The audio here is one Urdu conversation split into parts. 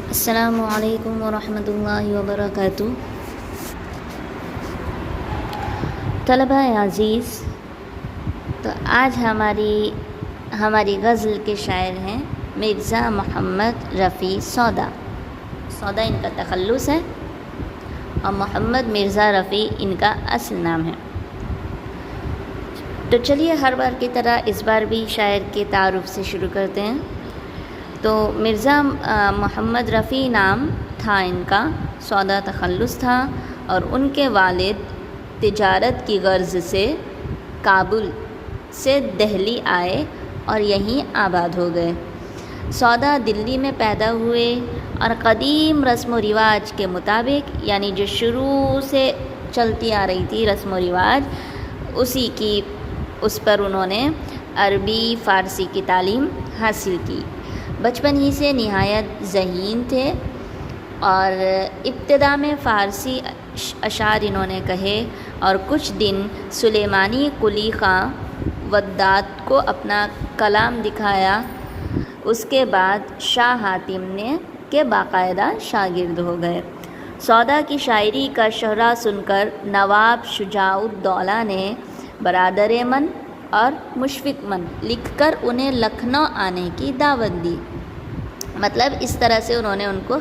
السلام علیکم ورحمۃ اللہ وبرکاتہ۔ طلبہ عزیز، تو آج ہماری غزل کے شاعر ہیں مرزا محمد رفیع سودا۔ سودا ان کا تخلص ہے اور محمد مرزا رفیع ان کا اصل نام ہے۔ تو چلیے ہر بار کی طرح اس بار بھی شاعر کے تعارف سے شروع کرتے ہیں۔ تو مرزا محمد رفیع نام تھا ان کا، سودا تخلص تھا، اور ان کے والد تجارت کی غرض سے کابل سے دہلی آئے اور یہیں آباد ہو گئے۔ سودا دلی میں پیدا ہوئے اور قدیم رسم و رواج کے مطابق، یعنی جو شروع سے چلتی آ رہی تھی رسم و رواج، اس پر انہوں نے عربی فارسی کی تعلیم حاصل کی۔ بچپن ہی سے نہایت ذہین تھے اور ابتدا میں فارسی اشعار انہوں نے کہے اور کچھ دن سلیمانی قلی خاں وداد کو اپنا کلام دکھایا۔ اس کے بعد شاہ حاتم کے باقاعدہ شاگرد ہو گئے۔ سودا کی شاعری کا شہرہ سن کر نواب شجاع الدولہ نے برادر من اور مشفق من لکھ کر انہیں لکھنؤ آنے کی دعوت دی۔ مطلب اس طرح سے انہوں نے ان کو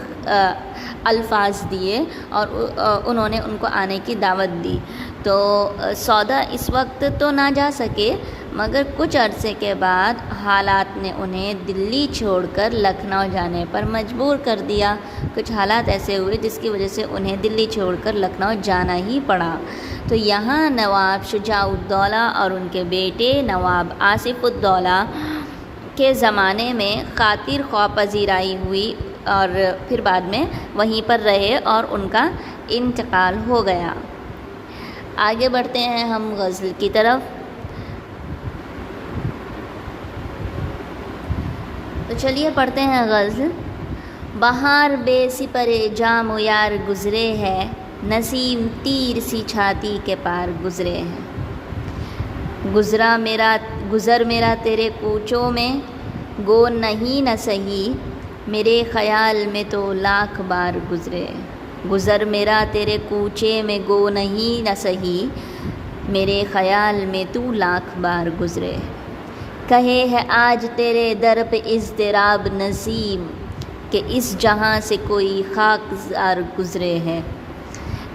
الفاظ دیے اور انہوں نے ان کو آنے کی دعوت دی۔ تو سودا اس وقت تو نہ جا سکے، مگر کچھ عرصے کے بعد حالات نے انہیں دلی چھوڑ کر لکھنؤ جانے پر مجبور کر دیا۔ کچھ حالات ایسے ہوئے جس کی وجہ سے انہیں دلی چھوڑ کر لکھنؤ جانا ہی پڑا۔ تو یہاں نواب شجاع الدولہ اور ان کے بیٹے نواب آصف الدولہ کے زمانے میں خاطر خواہ پذیرائی ہوئی اور پھر بعد میں وہیں پر رہے اور ان کا انتقال ہو گیا۔ آگے بڑھتے ہیں ہم غزل کی طرف۔ تو چلیے پڑھتے ہیں غزل۔ بہار بے سپر جام و یار گزرے ہے، نسیم تیر سی چھاتی کے پار گزرے ہیں۔ گزر میرا تیرے کوچوں میں، گو نہیں نہ سہی، میرے خیال میں تو لاکھ بار گزرے۔ گزر میرا تیرے کوچے میں، گو نہیں نہ سہی، میرے خیال میں تو لاکھ بار گزرے۔ کہے ہے آج تیرے در پہ اضطراب نسیم، کہ اس جہاں سے کوئی خاکسار گزرے ہے۔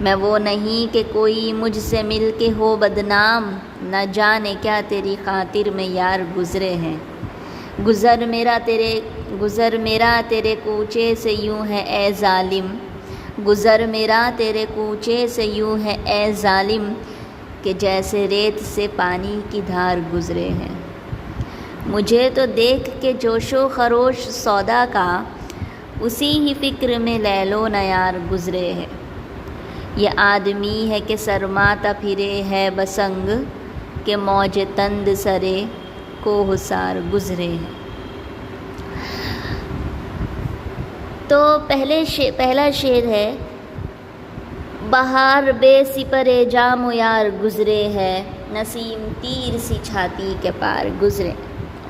میں وہ نہیں کہ کوئی مجھ سے مل کے ہو بدنام، نہ جانے کیا تیری خاطر میں یار گزرے ہیں۔ گزر میرا تیرے کوچے سے یوں ہے اے ظالم، گزر میرا تیرے کوچے سے یوں ہے اے ظالم، کہ جیسے ریت سے پانی کی دھار گزرے ہیں۔ مجھے تو دیکھ کے جوش و خروش سودا کا، اسی ہی فکر میں لیل و نیار گزرے ہے۔ یہ آدمی ہے کہ سرماتا پھرے ہے بسنگ، کہ موج تند سرے کوہسار گزرے ہیں۔ تو پہلا شعر ہے، بہار بے سپر جام و یار گزرے ہے، نسیم تیر سی چھاتی کے پار گزرے۔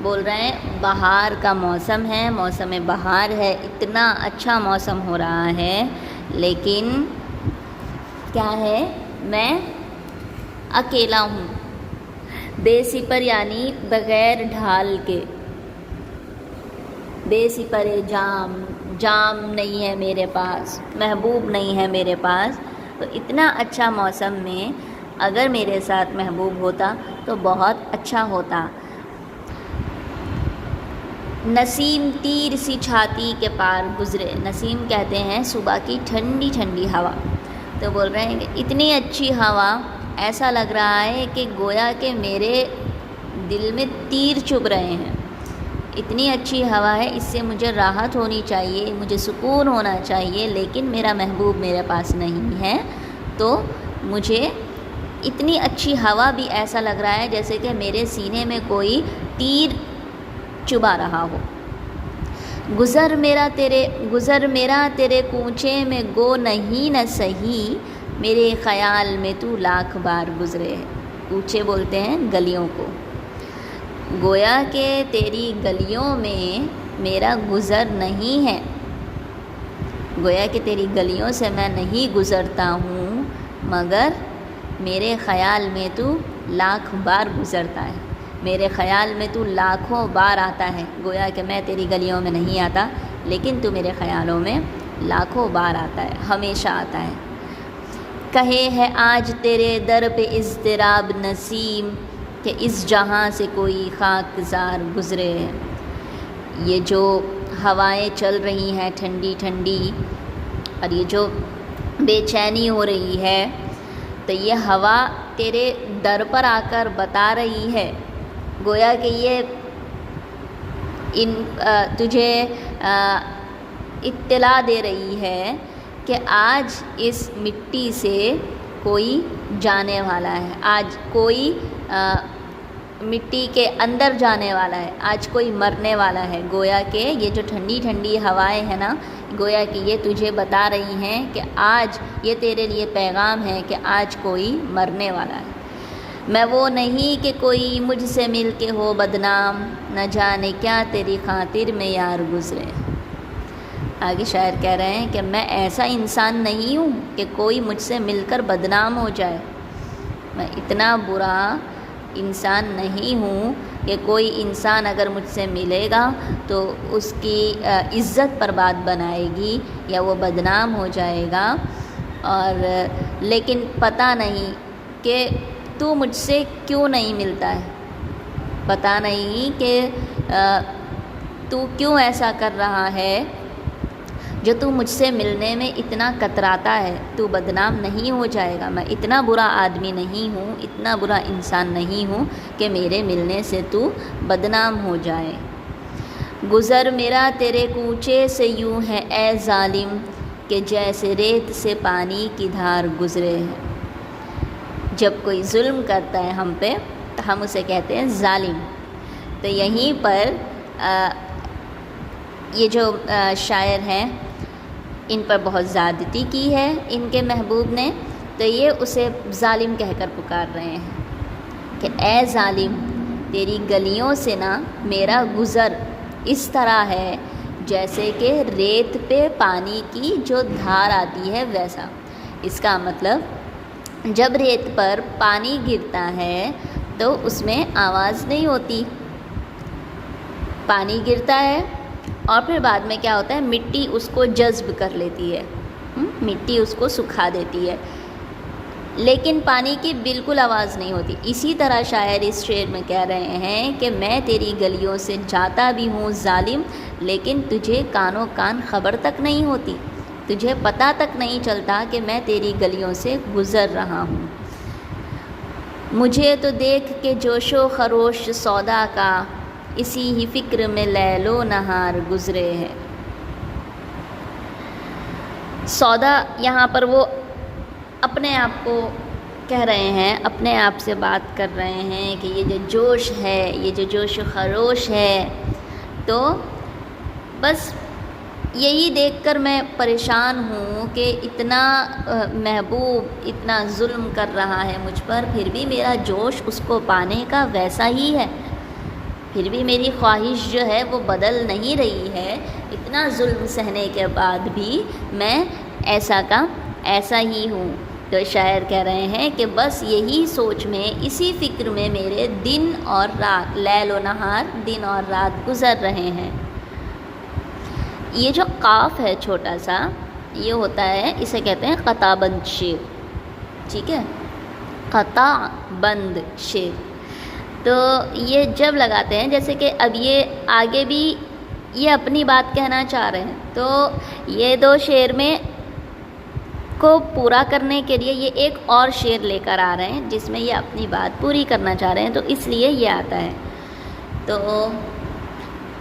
بول رہے ہیں بہار کا موسم ہے، موسم بہار ہے، اتنا اچھا موسم ہو رہا ہے، لیکن کیا ہے، میں اکیلا ہوں۔ بے سپر یعنی بغیر ڈھال کے، بے سپر جام نہیں ہے میرے پاس، محبوب نہیں ہے میرے پاس۔ تو اتنا اچھا موسم میں اگر میرے ساتھ محبوب ہوتا تو بہت اچھا ہوتا۔ نسیم تیر سی چھاتی کے پار گزرے، نسیم کہتے ہیں صبح کی ٹھنڈی ٹھنڈی ہوا۔ تو بول رہے ہیں کہ اتنی اچھی ہوا، ایسا لگ رہا ہے کہ گویا کہ میرے دل میں تیر چبھ رہے ہیں۔ اتنی اچھی ہوا ہے، اس سے مجھے راحت ہونی چاہیے، مجھے سکون ہونا چاہیے، لیکن میرا محبوب میرے پاس نہیں ہے۔ تو مجھے اتنی اچھی ہوا بھی ایسا لگ رہا ہے جیسے کہ میرے سینے میں کوئی تیر چبھا رہا ہو۔ گزر میرا تیرے کوچے میں، گو نہیں نہ سہی، میرے خیال میں تو لاکھ بار گزرے ہے۔ کوچے بولتے ہیں گلیوں کو۔ گویا کہ تیری گلیوں میں میرا گزر نہیں ہے، گویا کہ تیری گلیوں سے میں نہیں گزرتا ہوں مگر میرے خیال میں تو لاکھ بار گزرتا ہے، میرے خیال میں تو لاکھوں بار آتا ہے۔ گویا کہ میں تیری گلیوں میں نہیں آتا لیکن تو میرے خیالوں میں لاکھوں بار آتا ہے، ہمیشہ آتا ہے۔ کہے ہے آج تیرے در پہ اضطراب نسیم کہ اس جہاں سے کوئی خاکزار گزرے ہے۔ یہ جو ہوائیں چل رہی ہیں ٹھنڈی ٹھنڈی اور یہ جو بے چینی ہو رہی ہے، تو یہ ہوا تیرے در پر آ کر بتا رہی ہے، گویا کہ یہ تجھے اطلاع دے رہی ہے کہ آج اس مٹی سے کوئی جانے والا ہے، آج کوئی مٹی کے اندر جانے والا ہے، آج کوئی مرنے والا ہے۔ گویا کہ یہ جو ٹھنڈی ٹھنڈی ہوائیں ہیں نا، گویا کہ یہ تجھے بتا رہی ہیں کہ آج یہ تیرے لیے پیغام ہے کہ آج کوئی مرنے والا ہے۔ میں وہ نہیں کہ کوئی مجھ سے مل کے ہو بدنام، نہ جانے کیا تیری خاطر میں یار گزرے۔ آگے شاعر کہہ رہے ہیں کہ میں ایسا انسان نہیں ہوں کہ کوئی مجھ سے مل کر بدنام ہو جائے، میں اتنا برا انسان نہیں ہوں کہ کوئی انسان اگر مجھ سے ملے گا تو اس کی عزت پر بات بنائے گی یا وہ بدنام ہو جائے گا، اور لیکن پتہ نہیں کہ تو مجھ سے کیوں نہیں ملتا ہے، پتہ نہیں کہ تو کیوں ایسا کر رہا ہے جو تو مجھ سے ملنے میں اتنا کتراتا ہے۔ تو بدنام نہیں ہو جائے گا، میں اتنا برا آدمی نہیں ہوں، اتنا برا انسان نہیں ہوں کہ میرے ملنے سے تو بدنام ہو جائے۔ گزر میرا تیرے کوچے سے یوں ہے اے ظالم کہ جیسے ریت سے پانی کی دھار گزرے ہے۔ جب کوئی ظلم کرتا ہے ہم پہ تو ہم اسے کہتے ہیں ظالم۔ تو یہیں پر یہ جو شاعر ہیں ان پر بہت زیادتی کی ہے ان کے محبوب نے، تو یہ اسے ظالم کہہ کر پکار رہے ہیں کہ اے ظالم، تیری گلیوں سے نا میرا گزر اس طرح ہے جیسے کہ ریت پہ پانی کی جو دھار آتی ہے ویسا۔ اس کا مطلب جب ریت پر پانی گرتا ہے تو اس میں آواز نہیں ہوتی، پانی گرتا ہے اور پھر بعد میں کیا ہوتا ہے، مٹی اس کو جذب کر لیتی ہے، مٹی اس کو سکھا دیتی ہے، لیکن پانی کی بالکل آواز نہیں ہوتی۔ اسی طرح شاعر اس شعر میں کہہ رہے ہیں کہ میں تیری گلیوں سے جاتا بھی ہوں ظالم، لیکن تجھے کانوں کان خبر تک نہیں ہوتی، تجھے پتہ تک نہیں چلتا کہ میں تیری گلیوں سے گزر رہا ہوں۔ مجھے تو دیکھ کے جوش و خروش سودا کا اسی ہی فکر میں لیل و نہار گزرے ہے۔ سودا یہاں پر وہ اپنے آپ کو کہہ رہے ہیں، اپنے آپ سے بات کر رہے ہیں کہ یہ جو جوش ہے، یہ جو جوش و خروش ہے، تو بس یہی دیکھ کر میں پریشان ہوں کہ اتنا محبوب اتنا ظلم کر رہا ہے مجھ پر، پھر بھی میرا جوش اس کو پانے کا ویسا ہی ہے، پھر بھی میری خواہش جو ہے وہ بدل نہیں رہی ہے، اتنا ظلم سہنے کے بعد بھی میں ایسا کا ایسا ہی ہوں۔ تو شاعر کہہ رہے ہیں کہ بس یہی سوچ میں، اسی فکر میں میرے دن اور رات، لیل و نہار، دن اور رات گزر رہے ہیں۔ یہ جو قاف ہے چھوٹا سا، یہ ہوتا ہے، اسے کہتے ہیں قطع بند شعر، ٹھیک ہے، قطع بند شعر۔ تو یہ جب لگاتے ہیں، جیسے کہ اب یہ آگے بھی یہ اپنی بات کہنا چاہ رہے ہیں، تو یہ دو شعر میں کو پورا کرنے کے لیے یہ ایک اور شعر لے کر آ رہے ہیں جس میں یہ اپنی بات پوری کرنا چاہ رہے ہیں، تو اس لیے یہ آتا ہے۔ تو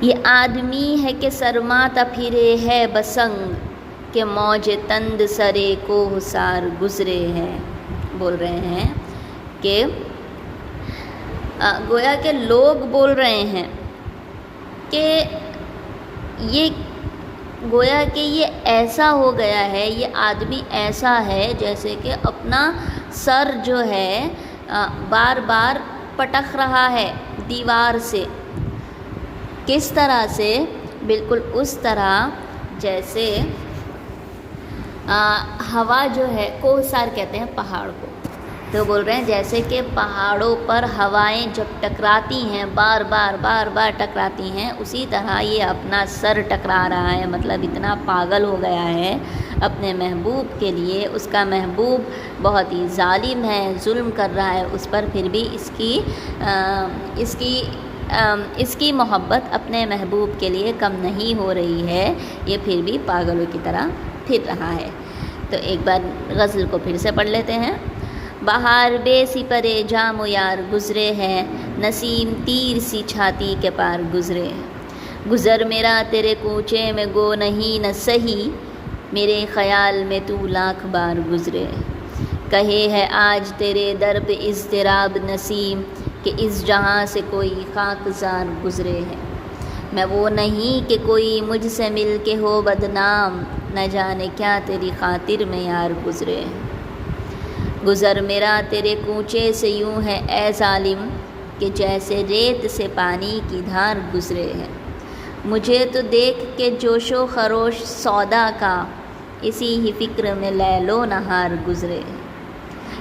یہ آدمی ہے کہ سرماتا پھرے ہے بسنگ کہ موج تند سرے کوہ سار گزرے ہے۔ بول رہے ہیں کہ گویا کہ لوگ بول رہے ہیں کہ یہ گویا کہ یہ ایسا ہو گیا ہے، یہ آدمی ایسا ہے جیسے کہ اپنا سر جو ہے بار بار پٹک رہا ہے دیوار سے۔ کس طرح سے؟ بالکل اس طرح جیسے ہوا جو ہے کوہسار کہتے ہیں پہاڑ کو، تو بول رہے ہیں جیسے کہ پہاڑوں پر ہوائیں جب ٹکراتی ہیں بار بار ٹکراتی ہیں، اسی طرح یہ اپنا سر ٹکرا رہا ہے، مطلب اتنا پاگل ہو گیا ہے اپنے محبوب کے لیے، اس کا محبوب بہت ہی ظالم ہے، ظلم کر رہا ہے اس پر، پھر بھی اس کی محبت اپنے محبوب کے لیے کم نہیں ہو رہی ہے، یہ پھر بھی پاگلوں کی طرح پھر رہا ہے۔ تو ایک بار غزل کو پھر سے پڑھ لیتے ہیں۔ بہار بے سی پرے جام و یار گزرے ہیں، نسیم تیر سی چھاتی کے پار گزرے ہیں، گزر میرا تیرے کوچے میں گو نہیں نہ سہی، میرے خیال میں تو لاکھ بار گزرے، کہے ہے آج تیرے در پہ اضطراب نسیم، کہ اس جہاں سے کوئی خاکسار گزرے ہے، میں وہ نہیں کہ کوئی مجھ سے مل کے ہو بدنام، نہ جانے کیا تیری خاطر میں یار گزرے ہیں، گزر میرا تیرے کوچے سے یوں ہے اے ظالم، کہ جیسے ریت سے پانی کی دھار گزرے ہیں، مجھے تو دیکھ کے جوش و خروش سودا کا، اسی ہی فکر میں لیل و نہار گزرے ہیں،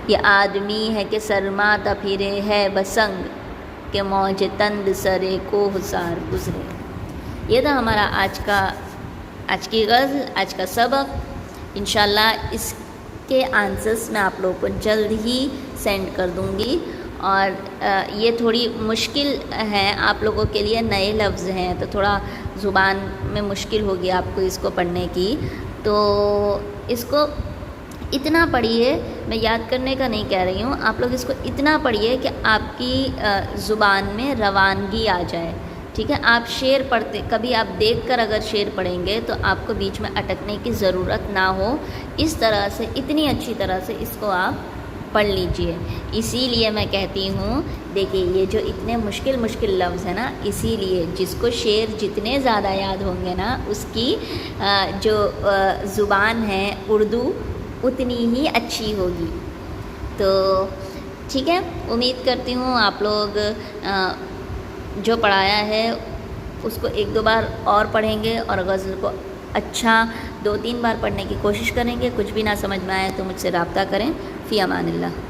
یہ آدمی ہے کہ سرماتا پھرے ہے بسنگ، کہ موج تند سرے کوہسار گزرے۔ یہ تھا ہمارا آج کی غزل، آج کا سبق۔ انشاءاللہ اس کے آنسرس میں آپ لوگوں کو جلد ہی سینڈ کر دوں گی، اور یہ تھوڑی مشکل ہے آپ لوگوں کے لیے، نئے لفظ ہیں تو تھوڑا زبان میں مشکل ہوگی آپ کو اس کو پڑھنے کی، تو اس کو اتنا پڑھیے، میں یاد کرنے کا نہیں کہہ رہی ہوں، آپ لوگ اس کو اتنا پڑھیے کہ آپ کی زبان میں روانگی آ جائے، ٹھیک ہے۔ آپ شعر پڑھتے، کبھی آپ دیکھ کر اگر شعر پڑھیں گے تو آپ کو بیچ میں اٹکنے کی ضرورت نہ ہو، اس طرح سے اتنی اچھی طرح سے اس کو آپ پڑھ لیجئے۔ اسی لیے میں کہتی ہوں، دیکھیے یہ جو اتنے مشکل لفظ ہیں نا، اسی لیے جس کو شعر جتنے زیادہ یاد ہوں گے نا، اس کی جو زبان ہے اردو اتنی ہی اچھی ہوگی۔ تو ٹھیک ہے، امید کرتی ہوں آپ لوگ جو پڑھایا ہے اس کو ایک دو بار اور پڑھیں گے، اور غزل کو اچھا 2-3 بار پڑھنے کی کوشش کریں گے۔ کچھ بھی نہ سمجھ میں آئے تو مجھ سے رابطہ کریں۔ فی امان اللہ۔